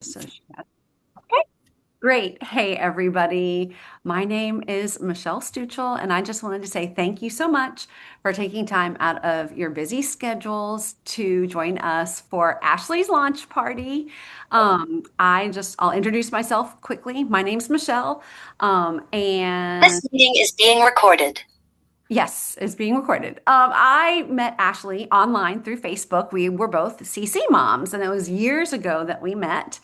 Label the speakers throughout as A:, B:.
A: So okay, great. Hey, everybody. My name is Michelle Stuchel, and I just wanted to say thank you so much for taking time out of your busy schedules to join us for Ashley's launch party. I'll introduce myself quickly. My name's Michelle, and
B: This meeting is being recorded.
A: yes, it's being recorded. I met Ashley online through Facebook. We were both CC moms, and it was years ago that we met.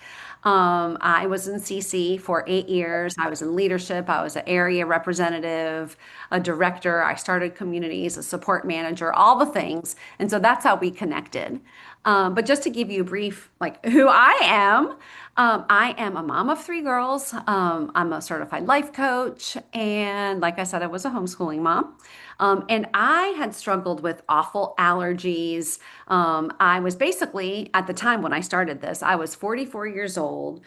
A: I was in CC for 8 years. I was in leadership. I was an area representative, a director. I started communities, a support manager, all the things. And so that's how we connected. But just to give you a brief, like who I am a mom of three girls. I'm a certified life coach. And like I said, I was a homeschooling mom. And I had struggled with awful allergies. I was basically, at the time when I started this, I was 44 years old,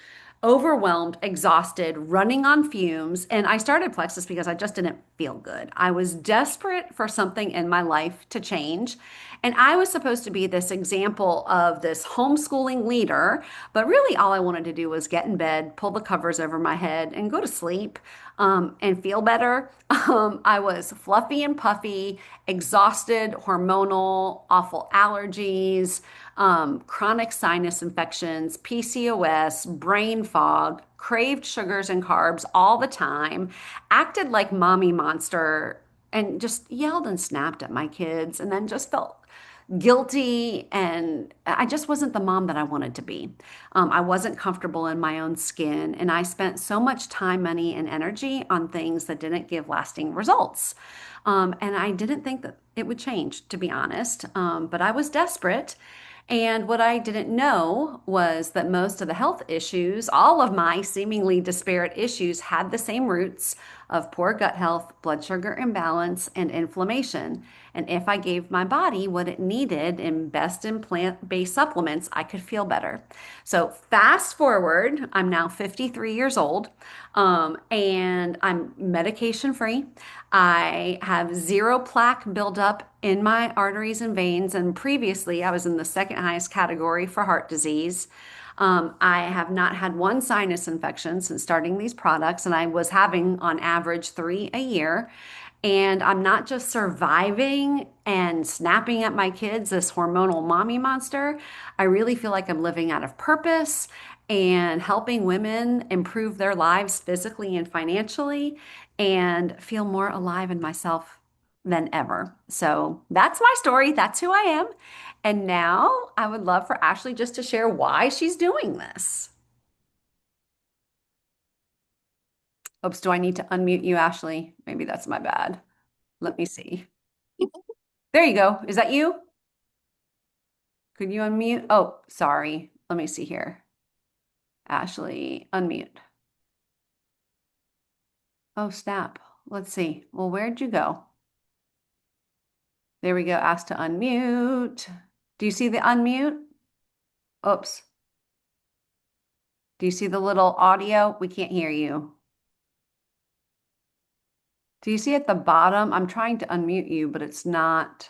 A: overwhelmed, exhausted, running on fumes. And I started Plexus because I just didn't feel good. I was desperate for something in my life to change. And I was supposed to be this example of this homeschooling leader, but really all I wanted to do was get in bed, pull the covers over my head, and go to sleep and feel better. I was fluffy and puffy, exhausted, hormonal, awful allergies, chronic sinus infections, PCOS, brain fog, craved sugars and carbs all the time, acted like mommy monster, and just yelled and snapped at my kids, and then just felt guilty, and I just wasn't the mom that I wanted to be. I wasn't comfortable in my own skin, and I spent so much time, money, and energy on things that didn't give lasting results. And I didn't think that it would change, to be honest. But I was desperate. And what I didn't know was that most of the health issues, all of my seemingly disparate issues, had the same roots of poor gut health, blood sugar imbalance, and inflammation. And if I gave my body what it needed in best in plant-based supplements, I could feel better. So fast forward, I'm now 53 years old, and I'm medication free. I have zero plaque buildup in my arteries and veins. And previously, I was in the second highest category for heart disease. I have not had one sinus infection since starting these products, and I was having on average three a year. And I'm not just surviving and snapping at my kids, this hormonal mommy monster. I really feel like I'm living out of purpose and helping women improve their lives physically and financially and feel more alive in myself than ever. So that's my story. That's who I am. And now I would love for Ashley just to share why she's doing this. Oops, do I need to unmute you, Ashley? Maybe that's my bad. Let me see. There you go. Is that you? Could you unmute? Oh, sorry. Let me see here. Ashley, unmute. Oh, snap. Let's see. Well, where'd you go? There we go. Ask to unmute. Do you see the unmute? Oops. Do you see the little audio? We can't hear you. Do you see at the bottom? I'm trying to unmute you, but it's not.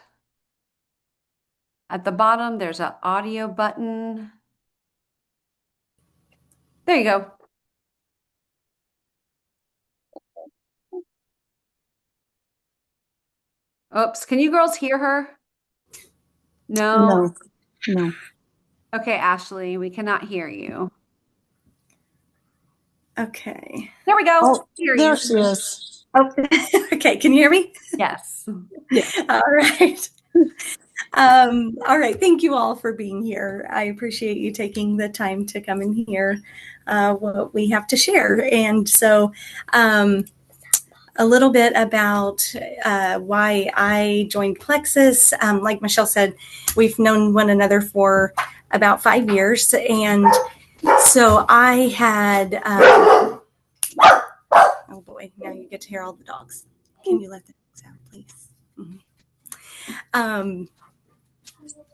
A: At the bottom, there's an audio button. There you go. Oops. Can you girls hear her? No?
B: No, no.
A: Okay, Ashley, we cannot hear you.
B: Okay.
A: There we go.
B: Oh,
A: Hear
B: there
A: you.
B: she is. Oh, okay. Can you hear me?
A: Yes.
B: Yeah. All right. All right. Thank you all for being here. I appreciate you taking the time to come and hear what we have to share. And so, a little bit about why I joined Plexus. Like Michelle said, we've known one another for about 5 years. And so I had, oh boy, now you get to hear all the dogs. Can you let the dogs out, please? Mhm. Um,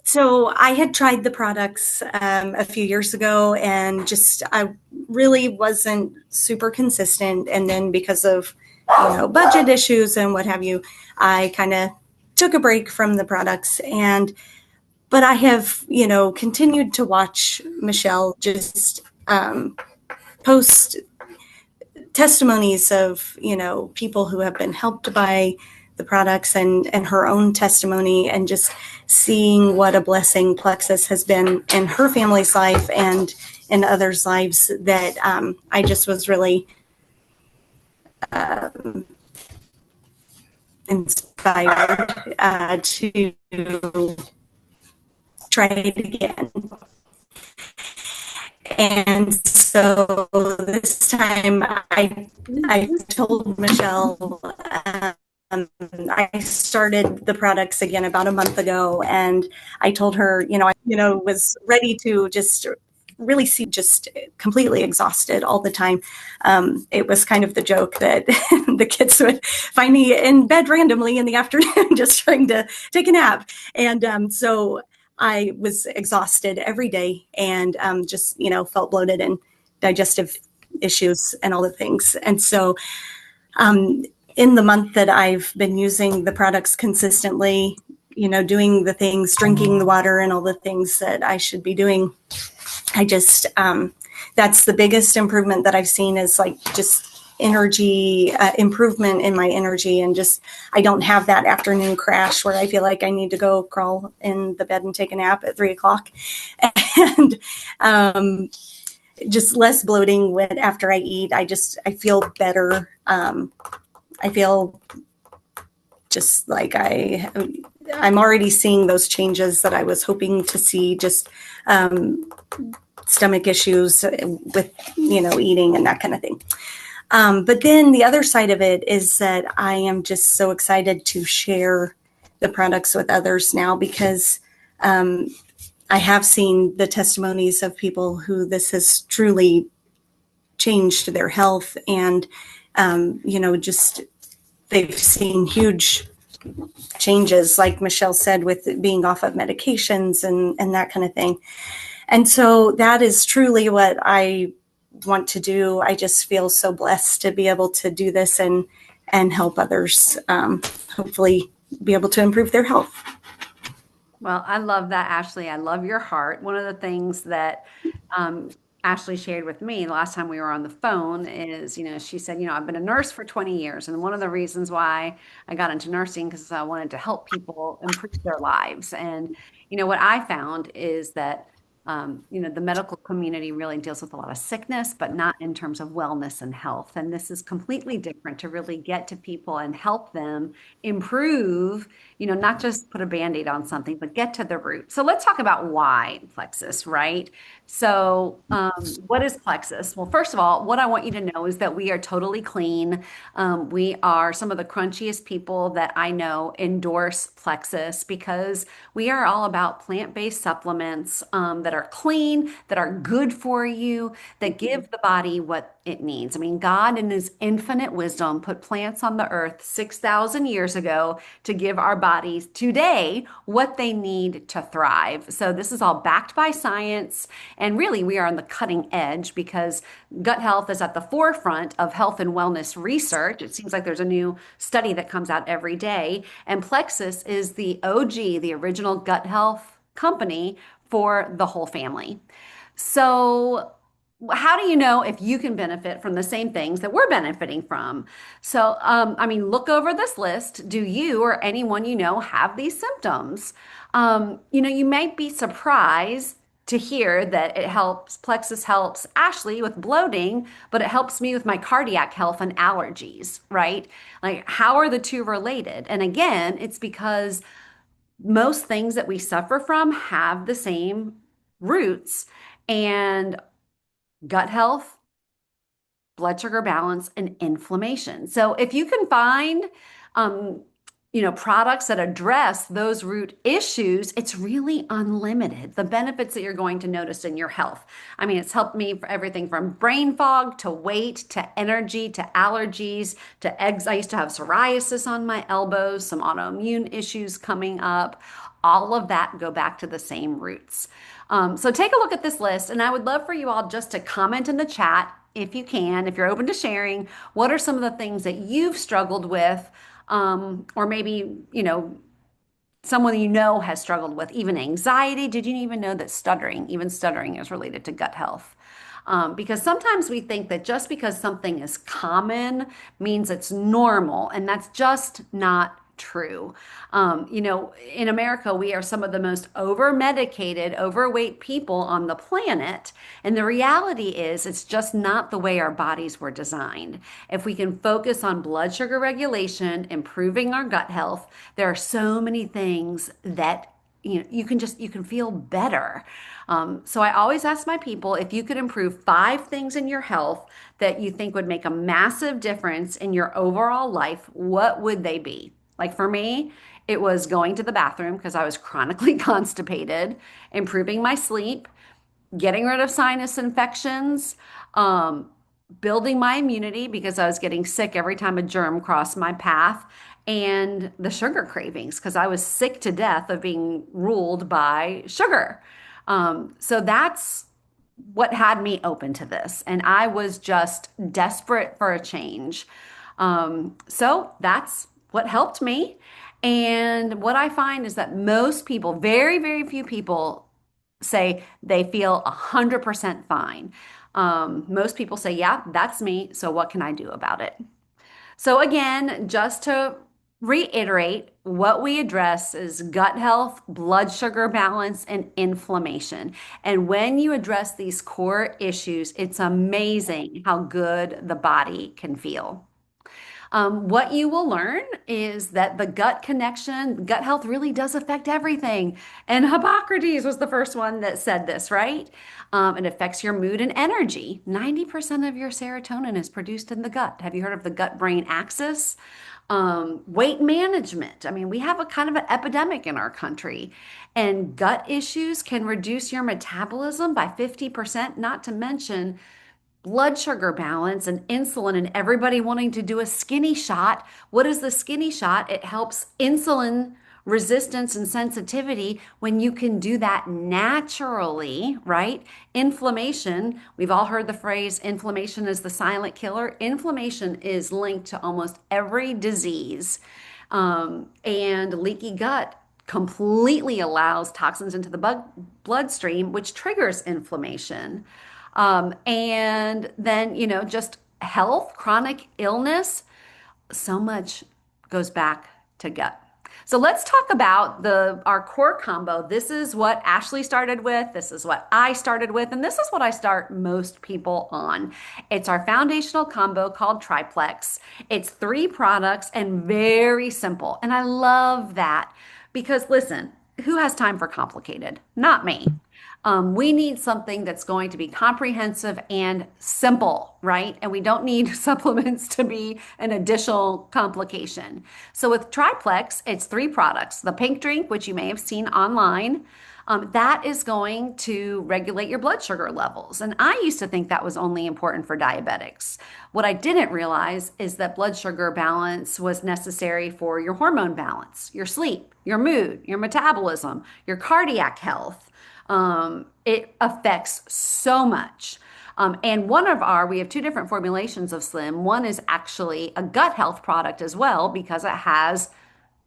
B: so I had tried the products a few years ago and just I really wasn't super consistent. And then because of budget issues and what have you, I kind of took a break from the products. And but I have continued to watch Michelle just post testimonies of, people who have been helped by the products, and her own testimony, and just seeing what a blessing Plexus has been in her family's life and in others' lives, that I just was really inspired to try it again. And so this time I told Michelle, I started the products again about a month ago, and I told her, I was ready to just really see, just completely exhausted all the time. It was kind of the joke that the kids would find me in bed randomly in the afternoon, just trying to take a nap. And so I was exhausted every day, and just, felt bloated and digestive issues and all the things. And so in the month that I've been using the products consistently, doing the things, drinking the water and all the things that I should be doing, I just, that's the biggest improvement that I've seen, is like just energy, improvement in my energy. And just, I don't have that afternoon crash where I feel like I need to go crawl in the bed and take a nap at 3 o'clock. And just less bloating after I eat. I feel better. I feel just like I'm already seeing those changes that I was hoping to see, just stomach issues with, eating and that kind of thing. But then the other side of it is that I am just so excited to share the products with others now, because I have seen the testimonies of people who this has truly changed their health, and just they've seen huge changes, like Michelle said, with being off of medications and that kind of thing. And so that is truly what I want to do. I just feel so blessed to be able to do this and help others, hopefully be able to improve their health.
A: Well, I love that, Ashley. I love your heart. One of the things that Ashley shared with me the last time we were on the phone is, she said, I've been a nurse for 20 years. And one of the reasons why I got into nursing, because I wanted to help people improve their lives. And, what I found is that the medical community really deals with a lot of sickness, but not in terms of wellness and health. And this is completely different, to really get to people and help them improve, not just put a Band-Aid on something, but get to the root. So let's talk about why Plexus, right? So what is Plexus? Well, first of all, what I want you to know is that we are totally clean. We are some of the crunchiest people that I know endorse Plexus, because we are all about plant-based supplements that are clean, that are good for you, that give the body what it needs. I mean, God in his infinite wisdom put plants on the earth 6,000 years ago to give our bodies today what they need to thrive. So this is all backed by science. And really, we are on the cutting edge, because gut health is at the forefront of health and wellness research. It seems like there's a new study that comes out every day. And Plexus is the OG, the original gut health company for the whole family. So how do you know if you can benefit from the same things that we're benefiting from? So, look over this list. Do you or anyone have these symptoms? You might be surprised to hear that Plexus helps Ashley with bloating, but it helps me with my cardiac health and allergies, right? Like, how are the two related? And again, it's because most things that we suffer from have the same roots, and gut health, blood sugar balance, and inflammation. So if you can find, products that address those root issues, it's really unlimited. The benefits that you're going to notice in your health. I mean, it's helped me for everything from brain fog to weight to energy to allergies to eggs. I used to have psoriasis on my elbows, some autoimmune issues coming up. All of that go back to the same roots. So take a look at this list, and I would love for you all just to comment in the chat if you can, if you're open to sharing, what are some of the things that you've struggled with, or maybe, someone has struggled with, even anxiety. Did you even know that even stuttering is related to gut health? Because sometimes we think that just because something is common means it's normal, and that's just not true. In America, we are some of the most over-medicated, overweight people on the planet. And the reality is, it's just not the way our bodies were designed. If we can focus on blood sugar regulation, improving our gut health, there are so many things that you can feel better. So I always ask my people if you could improve 5 things in your health that you think would make a massive difference in your overall life, what would they be? Like for me, it was going to the bathroom because I was chronically constipated, improving my sleep, getting rid of sinus infections, um, building my immunity because I was getting sick every time a germ crossed my path, and the sugar cravings because I was sick to death of being ruled by sugar. So that's what had me open to this. And I was just desperate for a change. So that's what helped me. And what I find is that most people, very, very few people, say they feel 100% fine. Most people say, yeah, that's me. So what can I do about it? So, again, just to reiterate, what we address is gut health, blood sugar balance, and inflammation. And when you address these core issues, it's amazing how good the body can feel. What you will learn is that the gut connection, gut health really does affect everything. And Hippocrates was the first one that said this, right? It affects your mood and energy. 90% of your serotonin is produced in the gut. Have you heard of the gut-brain axis? Weight management. I mean, we have a kind of an epidemic in our country, and gut issues can reduce your metabolism by 50%, not to mention blood sugar balance and insulin, and everybody wanting to do a skinny shot. What is the skinny shot? It helps insulin resistance and sensitivity when you can do that naturally, right? Inflammation, we've all heard the phrase inflammation is the silent killer. Inflammation is linked to almost every disease. And leaky gut completely allows toxins into the bloodstream, which triggers inflammation. And then, just health, chronic illness, so much goes back to gut. So let's talk about our core combo. This is what Ashley started with. This is what I started with, and this is what I start most people on. It's our foundational combo called Triplex. It's 3 products and very simple. And I love that because listen, who has time for complicated? Not me. We need something that's going to be comprehensive and simple, right? And we don't need supplements to be an additional complication. So with Triplex, it's 3 products. The pink drink, which you may have seen online, that is going to regulate your blood sugar levels. And I used to think that was only important for diabetics. What I didn't realize is that blood sugar balance was necessary for your hormone balance, your sleep, your mood, your metabolism, your cardiac health. It affects so much. And we have 2 different formulations of Slim. One is actually a gut health product as well because it has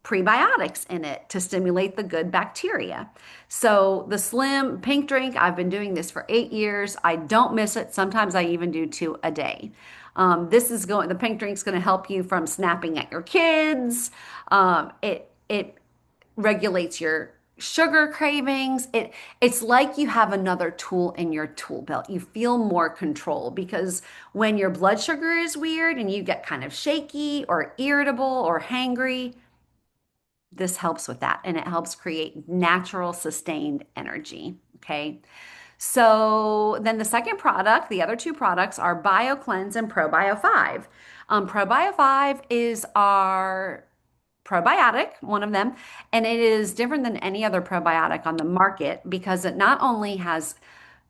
A: prebiotics in it to stimulate the good bacteria. So the Slim pink drink, I've been doing this for 8 years. I don't miss it. Sometimes I even do 2 a day. The pink drink's going to help you from snapping at your kids. It regulates your sugar cravings. It's like you have another tool in your tool belt. You feel more control because when your blood sugar is weird and you get kind of shaky or irritable or hangry, this helps with that, and it helps create natural sustained energy. Okay. So then the second product, the other 2 products are BioCleanse and ProBio5. ProBio5 is our probiotic, one of them, and it is different than any other probiotic on the market because it not only has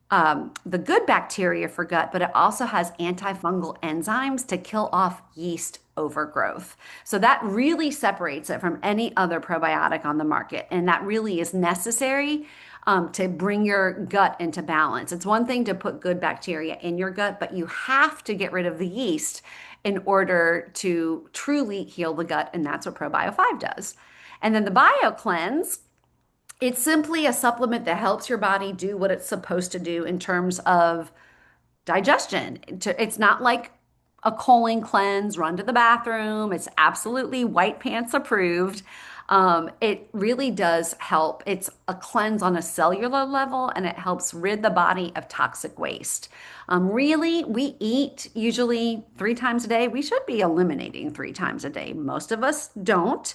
A: the good bacteria for gut, but it also has antifungal enzymes to kill off yeast overgrowth. So that really separates it from any other probiotic on the market, and that really is necessary to bring your gut into balance. It's one thing to put good bacteria in your gut, but you have to get rid of the yeast in order to truly heal the gut, and that's what ProBio5 does. And then the BioCleanse, it's simply a supplement that helps your body do what it's supposed to do in terms of digestion. It's not like a colon cleanse, run to the bathroom. It's absolutely white pants approved. It really does help. It's a cleanse on a cellular level and it helps rid the body of toxic waste. Really, we eat usually 3 times a day. We should be eliminating 3 times a day. Most of us don't.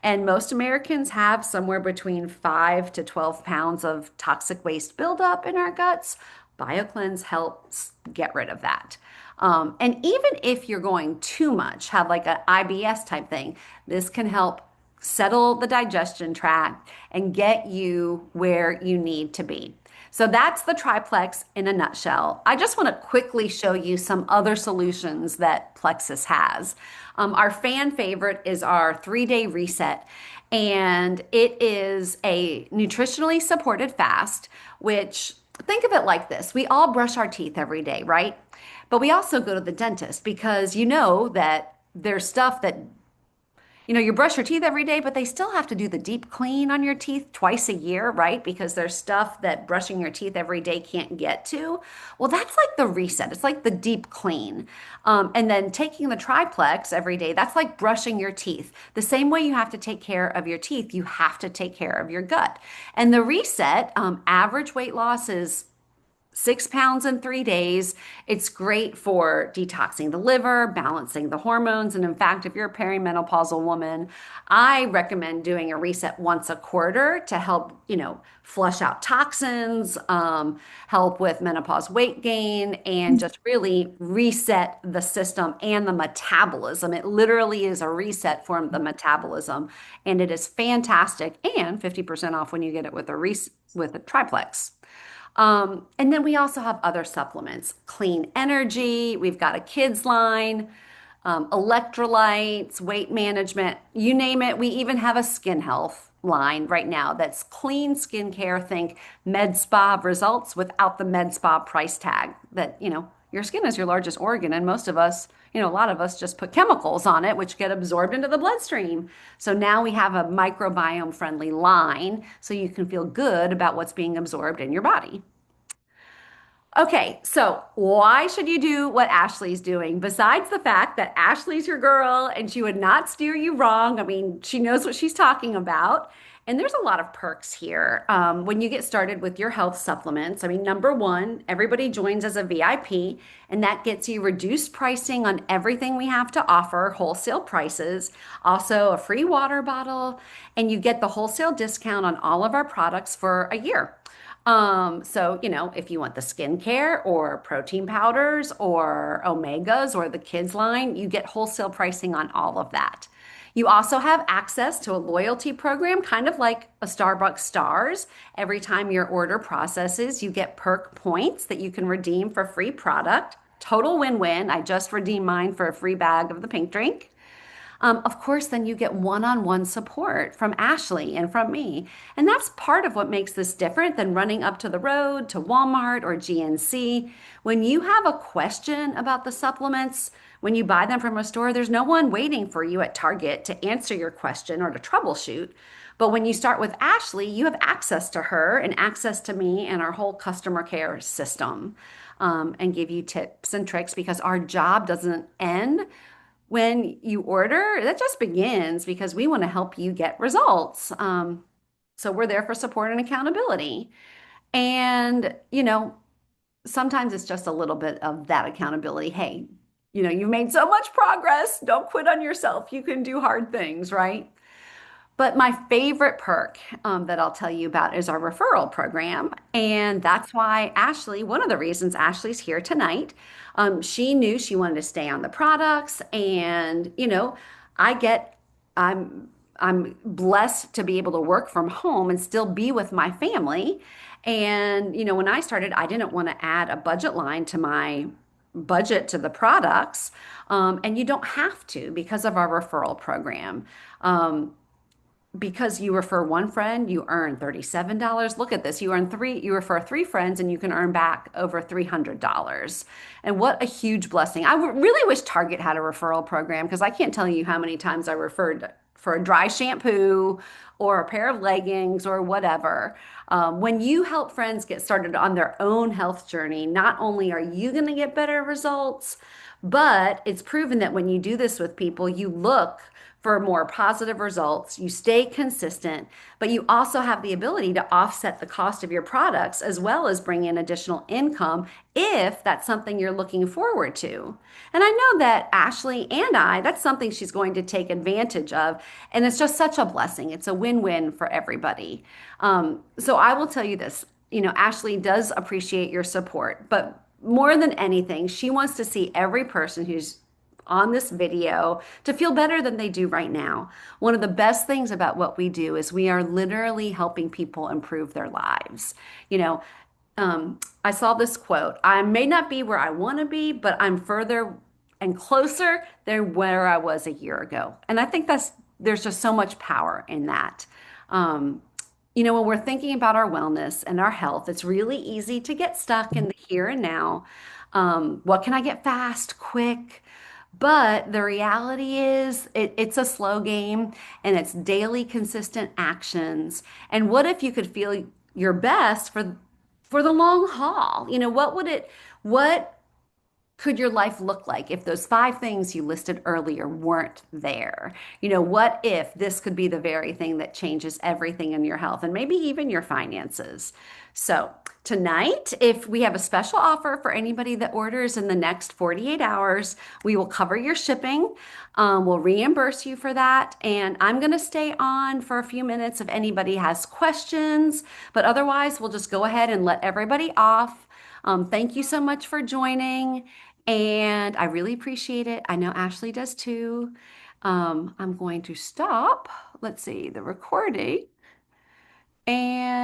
A: And most Americans have somewhere between 5 to 12 pounds of toxic waste buildup in our guts. BioCleanse helps get rid of that. And even if you're going too much, have like an IBS type thing, this can help settle the digestion tract and get you where you need to be. So that's the triplex in a nutshell. I just want to quickly show you some other solutions that Plexus has. Our fan favorite is our 3-day reset, and it is a nutritionally supported fast, which think of it like this. We all brush our teeth every day, right? But we also go to the dentist because you know that there's stuff that you brush your teeth every day, but they still have to do the deep clean on your teeth twice a year, right? Because there's stuff that brushing your teeth every day can't get to. Well, that's like the reset. It's like the deep clean. And then taking the triplex every day, that's like brushing your teeth. The same way you have to take care of your teeth, you have to take care of your gut. And the reset, average weight loss is 6 pounds in 3 days. It's great for detoxing the liver, balancing the hormones. And in fact, if you're a perimenopausal woman, I recommend doing a reset once a quarter to help, flush out toxins, help with menopause weight gain, and just really reset the system and the metabolism. It literally is a reset for the metabolism, and it is fantastic and 50% off when you get it with a triplex. And then we also have other supplements, Clean Energy. We've got a kids line, electrolytes, weight management, you name it. We even have a skin health line right now that's clean skincare. Think med spa results without the med spa price tag. That, your skin is your largest organ, and most of us, a lot of us just put chemicals on it, which get absorbed into the bloodstream. So now we have a microbiome friendly line so you can feel good about what's being absorbed in your body. Okay, so why should you do what Ashley's doing? Besides the fact that Ashley's your girl and she would not steer you wrong. I mean, she knows what she's talking about. And there's a lot of perks here when you get started with your health supplements. I mean, number one, everybody joins as a VIP, and that gets you reduced pricing on everything we have to offer, wholesale prices, also a free water bottle, and you get the wholesale discount on all of our products for a year. So, if you want the skincare or protein powders or omegas or the kids line, you get wholesale pricing on all of that. You also have access to a loyalty program, kind of like a Starbucks Stars. Every time your order processes, you get perk points that you can redeem for free product. Total win-win. I just redeemed mine for a free bag of the pink drink. Of course, then you get one-on-one support from Ashley and from me. And that's part of what makes this different than running up to the road to Walmart or GNC. When you have a question about the supplements, when you buy them from a store, there's no one waiting for you at Target to answer your question or to troubleshoot. But when you start with Ashley, you have access to her and access to me and our whole customer care system, and give you tips and tricks because our job doesn't end when you order. That just begins because we want to help you get results. So we're there for support and accountability. And, sometimes it's just a little bit of that accountability. Hey, you've made so much progress. Don't quit on yourself. You can do hard things, right? But my favorite perk that I'll tell you about is our referral program. And that's why one of the reasons Ashley's here tonight, she knew she wanted to stay on the products. And, I get, I'm blessed to be able to work from home and still be with my family. And, when I started, I didn't want to add a budget line to my budget to the products. And you don't have to because of our referral program. Because you refer one friend, you earn $37. Look at this. You refer 3 friends and you can earn back over $300. And what a huge blessing. I really wish Target had a referral program because I can't tell you how many times I referred for a dry shampoo or a pair of leggings or whatever. When you help friends get started on their own health journey, not only are you going to get better results, but it's proven that when you do this with people, you look for more positive results, you stay consistent, but you also have the ability to offset the cost of your products as well as bring in additional income if that's something you're looking forward to. And I know that Ashley and that's something she's going to take advantage of. And it's just such a blessing. It's a win-win for everybody. So I will tell you this, Ashley does appreciate your support, but more than anything, she wants to see every person who's on this video to feel better than they do right now. One of the best things about what we do is we are literally helping people improve their lives. You know, I saw this quote, I may not be where I want to be, but I'm further and closer than where I was a year ago. And I think there's just so much power in that. Um, when we're thinking about our wellness and our health, it's really easy to get stuck in the here and now. What can I get fast, quick? But the reality is, it's a slow game and it's daily consistent actions. And what if you could feel your best for the long haul? What could your life look like if those five things you listed earlier weren't there? What if this could be the very thing that changes everything in your health and maybe even your finances? So, tonight, if we have a special offer for anybody that orders in the next 48 hours, we will cover your shipping. We'll reimburse you for that. And I'm going to stay on for a few minutes if anybody has questions, but otherwise, we'll just go ahead and let everybody off. Thank you so much for joining. And I really appreciate it. I know Ashley does too. I'm going to stop, let's see, the recording. And